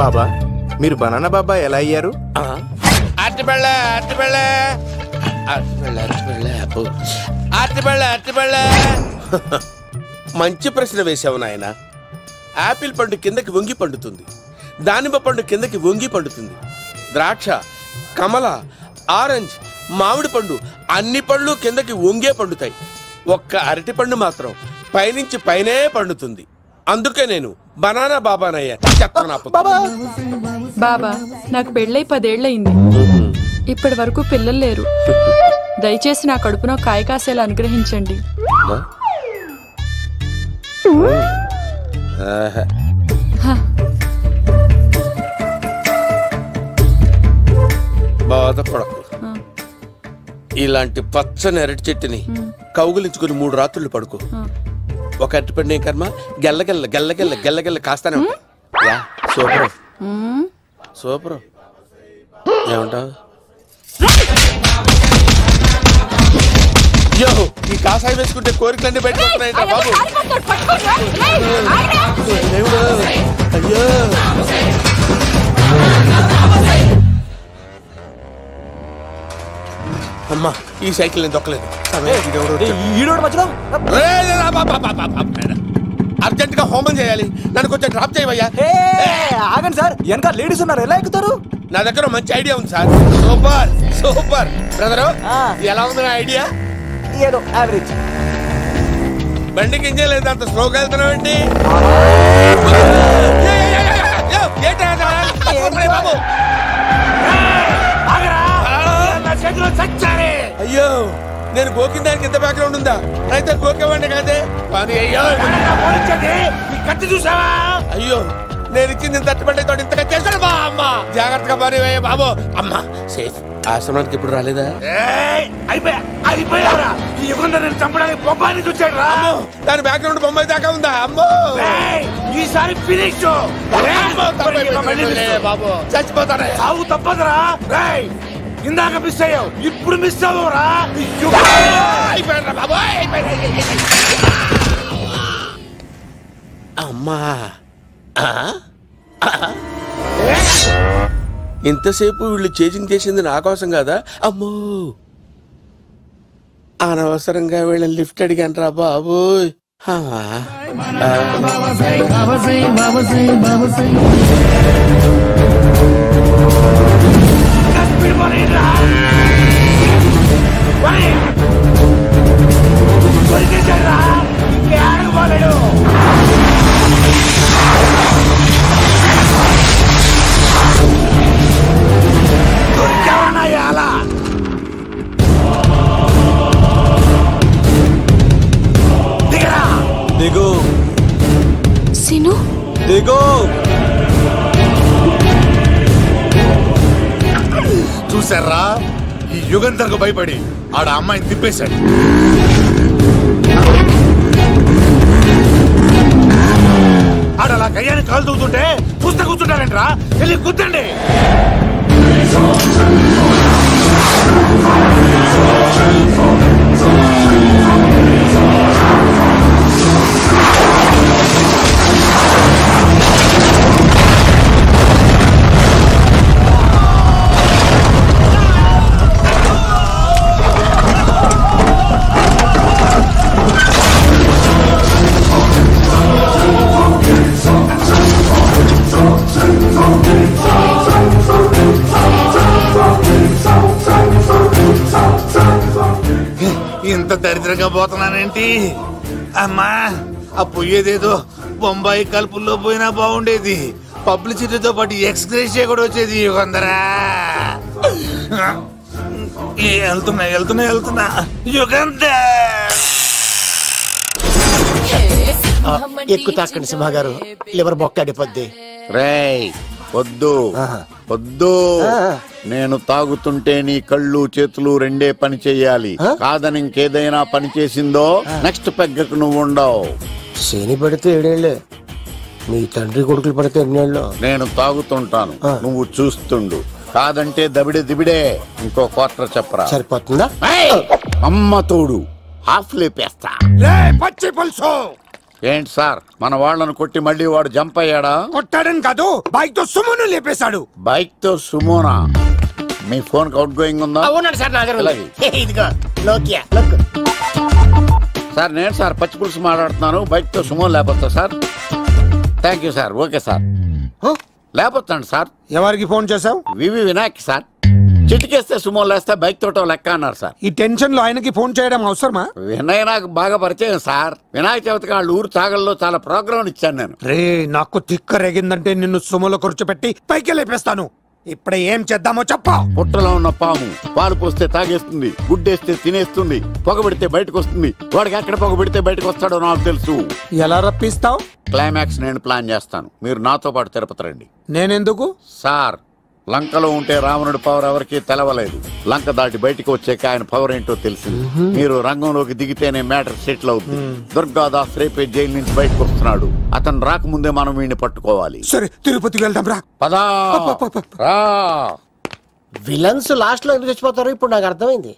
బాబా మీరు బనానా బాబా ఎలా అయ్యారు? మంచి ప్రశ్న వేశావు నాయన. ఆపిల్ పండు కిందకి వంగి పండుతుంది, దానిమ్మ పండు కిందకి వంగి పండుతుంది, ద్రాక్ష, కమల, ఆరెంజ్, మామిడి పండు అన్ని పళ్ళు కిందకి వంగే పండుతాయి. ఒక్క అరటి పండు మాత్రం పైనుంచి పైనే పండుతుంది. అందుకే నేను బనానా బాబానయ్యా. బాబా నాకు పెళ్ళై 10 ఏళ్ళయింది. ఇప్పటి వరకు పిల్లలు లేరు. దయచేసి నా కడుపునో కాయ కాసేలా అనుగ్రహించండి. బాధపడకు. ఇలాంటి పచ్చని అరటి చెట్టుని కౌగులించుకుని 3 రాత్రులు పడుకో. ఒక అరటి పండు ఏం కర్మ గెల్లగెల్ల గెల్లగెల్ల గెల్లగెల్ల కాస్తానే ఉంటాయి. Super super. ఏమంటావు? అయ్యో ఈ కాసాయి వేసుకుంటే కోరికలన్నీ బయటకు వస్తున్నాయంట బాబు. అయ్యో అమ్మా ఈ సైకిల్ నేను దొక్కలేదు. అర్జెంట్ గా హోమం చేయాలి, నన్ను కొంచెం డ్రాప్ చేయవయ్యా. ఆగండి సార్, వెనక లేడీస్ ఉన్నారు, ఎలా ఎక్కుతారు? నా దగ్గర మంచి ఐడియా ఉంది సార్. Super super brother. ఎలా ఉంది నా ఐడియా? ఏదో యావరేజ్. బండికి ఇంజన్ లేదు, అంత స్లోగా వెళ్తున్నావు ఏంటి? అయ్యో నేను గోకిన దానికి ఇంత బ్యాక్గ్రౌండ్ ఉందా? అయితే గోకేవాడిని కాదే. కత్తి చూసావా? అయ్యో నేను ఇచ్చింది తట్టుబడి తోడు ఇంతగా చేశాను బా. అమ్మ జాగ్రత్తగా పని బాబు. అమ్మ సేఫ్. ఆశ్రమానికి ఇప్పుడు రాలేదా? దాని బ్యాక్గ్రౌండ్ బొమ్మాయి దాకా ఉందా? అమ్మో ఈసారి ఫినిష్ బాబు. చచ్చిపోతారా? సాగు తప్పదురా. ఇందాక మిస్ అయ్యావు, ఇప్పుడు మిస్ అవ్వరా? అమ్మా ఇంతసేపు వీళ్ళు చేజింగ్ చేసింది నా కోసం కదా. అమ్మో అనవసరంగా వీళ్ళని లిఫ్ట్ అడిగాను రా బాబు. దిగు సిను, దిగు. చూసారా, ఈ యుగంధర్కు భయపడి ఆడ అమ్మాయిని తిప్పేశాడు. ఆడలా కయ్యాన్ని కాలు తూగుతుంటే చూస్తే కూర్చుంటారంటరా. వెళ్ళి కూర్చోండి. ఇంత దరిద్రంగా పోతున్నానేంటి? అమ్మా ఆ పోయేదేదో బొంబాయి కలుపుల్లో పోయినా బాగుండేది. పబ్లిసిటీతో పాటు ఎక్స్‌గ్రేషియా కూడా వచ్చేది. యుగంధరా వెళ్తున్నా వెళ్తున్నా వెళ్తున్నా. యుగంధర్ ఎక్కు తాకండి సింహ గారు, లివర్ బొక్క అడిపోద్ది. రేయ్ వద్దు వద్దు. నేను తాగుతుంటే నీ కళ్ళు చేతులు రెండే పని చెయ్యాలి. కాదని ఇంకేదైనా పని చేసిందో నెక్స్ట్ పెగ్గకు నువ్వు ఉండవు. శని పడితే 7 ఏళ్ళే, మీ తండ్రి కొడుకులు పడితే 8 ఏళ్ళు. నేను తాగుతుంటాను, నువ్వు చూస్తుండు. కాదంటే దబిడే దిబిడే. ఇంకో క్వార్టర్ చెప్పరా? సరిపోతుందా? అమ్మ తోడు హాఫ్ లేపేస్తా. పచ్చి పులుసు ఏంటి సార్ మన వాళ్ళను కొట్టి మళ్ళీ వాడు జంప్ అయ్యాడా? కొట్టాడని కాదు, బైక్ తో సుమ్మును లేపేశాడు. బైక్ తో సుమోనా? మీ ఫోన్ అవుట్ గోయింగ్ ఉందా? అవునండి సార్, నా దగ్గర అలాగే. ఇదిగో నోకియా లుక్. సార్ నేను సార్ పచ్చి పులుసు మాట్లాడుతున్నాను. బైక్ తో సుమో లేకపోతా సార్? Thank you sir. Okay sir, లేకపోతాను సార్. ఎవరికి ఫోన్ చేసావు? VV Vinayak sir. చిటికేస్తే సుమో లేస్తే బైక్ తోటో లెక్క అన్నారు సార్. ఈ టెన్షన్ లో ఆయనకి ఫోన్ చేయడం అవసరమా? వినయ్ నాకు బాగా పరిచయం సార్. వినాయక చవితికి వాళ్ళ ఊరు చాగల్లో చాలా ప్రోగ్రాం ఇచ్చాను నేను. రే, నాకు తిక్క రేగిందంటే నిన్ను సుమలో కూర్చోపెట్టి పైకి లేపేస్తాను. ఇప్పుడే ఏం చేద్దామో చెప్పా. పుట్టలో ఉన్న పాము పాలు పోస్తే తాగేస్తుంది, గుడ్డేస్తే తినేస్తుంది, పొగబెడితే బయటకు వస్తుంది. వాడికి ఎక్కడ పొగబెడితే బయటకు వస్తాడో నాకు తెలుసు. ఎలా రప్పిస్తావు? క్లైమాక్స్ నేను ప్లాన్ చేస్తాను. మీరు నాతో పాటు తిరుపతి రండి. నేనెందుకు? సార్, లంకలో ఉంటే రావణుడి పవర్ ఎవరికి తెలవలేదు. లంక దాటి బయటికి వచ్చాక ఆయన పవర్ ఏంటో తెలిసింది. మీరు రంగంలోకి దిగితేనే మ్యాటర్ సెటిల్ అవుతుంది. దుర్గాదాస్ రేపే జైలు నుంచి బయటకు వస్తున్నాడు. అతను రాకముందే మనం వీడిని పట్టుకోవాలి. సరే, తిరుపతికి వెళ్దాం రా. పదా రా. విలన్స్ లాస్ట్ లో ఎందుకు చచ్చిపోతారు ఇప్పుడు నాకు అర్థమైంది.